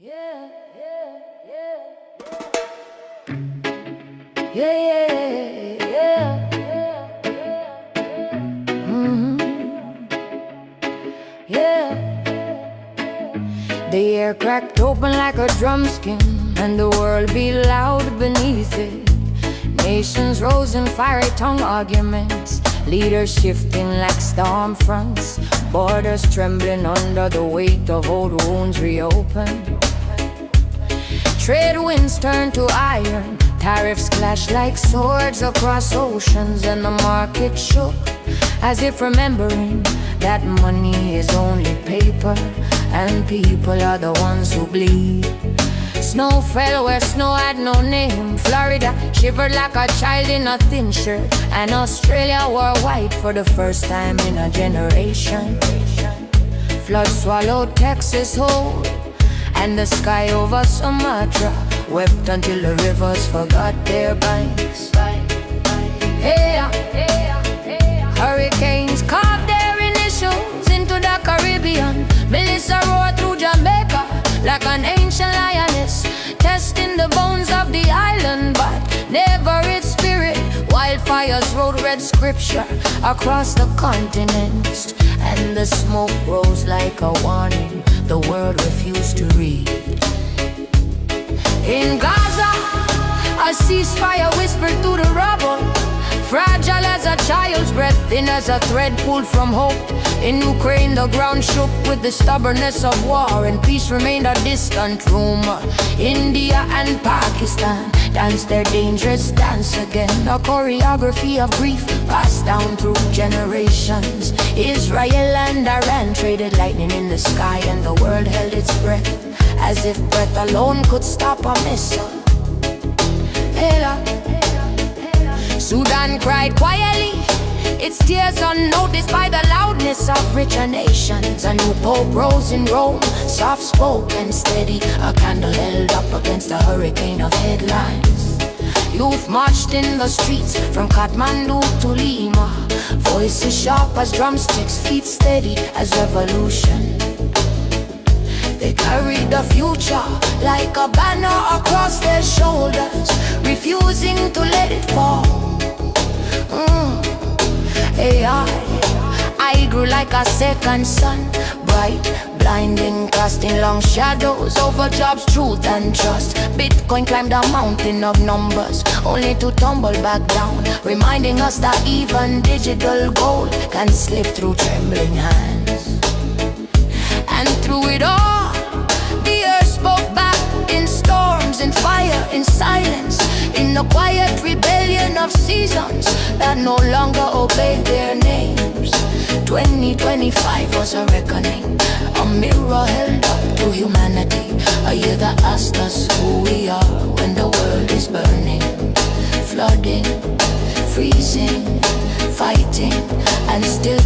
Yeah, yeah, yeah, yeah. Yeah, yeah, yeah, yeah. Yeah. The air cracked open like a drum skin, and the world beat loud beneath it. Nations rose in fiery tongue arguments, leaders shifting like storm fronts, borders trembling under the weight of old wounds reopened. Trade winds turned to iron, tariffs clashed like swords across oceans, and the market shook as if remembering that money is only paper and people are the ones who bleed. Snow fell where snow had no name. Florida shivered like a child in a thin shirt, and Australia wore white for the first time in a generation. Flood swallowed Texas whole, and the sky over Sumatra wept until the rivers forgot their banks. Hey, hurricanes carved their initials into the Caribbean. Melissa roared through Jamaica like an ancient lioness, testing the bones of the island, but never its spirit. Wildfires wrote red scripture across the continent, and the smoke rose like a warning the world refused to read. In Gaza, a ceasefire whispered through the rubble, fragile as a child's breath, thin as a thread pulled from hope. In Ukraine, the ground shook with the stubbornness of war, and peace remained a distant rumor. India and Pakistan danced their dangerous dance again, a choreography of grief passed down through generations. Israel and Iran traded lightning in the sky, and the world held its breath, as if breath alone could stop a missile. Selah. Sudan cried quietly, its tears unnoticed by the loudness of richer nations. A new pope rose in Rome, soft-spoken, steady, a candle held up against a hurricane of headlines. Youth marched in the streets from Kathmandu to Lima, voices sharp as drumsticks, feet steady as revolution. They carried the future like a banner across their shoulders, refusing to let it fall. I grew like a second sun, bright, blinding, casting long shadows over jobs, truth and trust. Bitcoin climbed a mountain of numbers, only to tumble back down, reminding us that even digital gold can slip through trembling hands. And through it all, the earth spoke back in storms, in fire, in silence, in the quiet rebellion of seasons that no longer obey their names. 2025 was a reckoning, a mirror held up to humanity, a year that asked us who we are when the world is burning, flooding, freezing, fighting, and still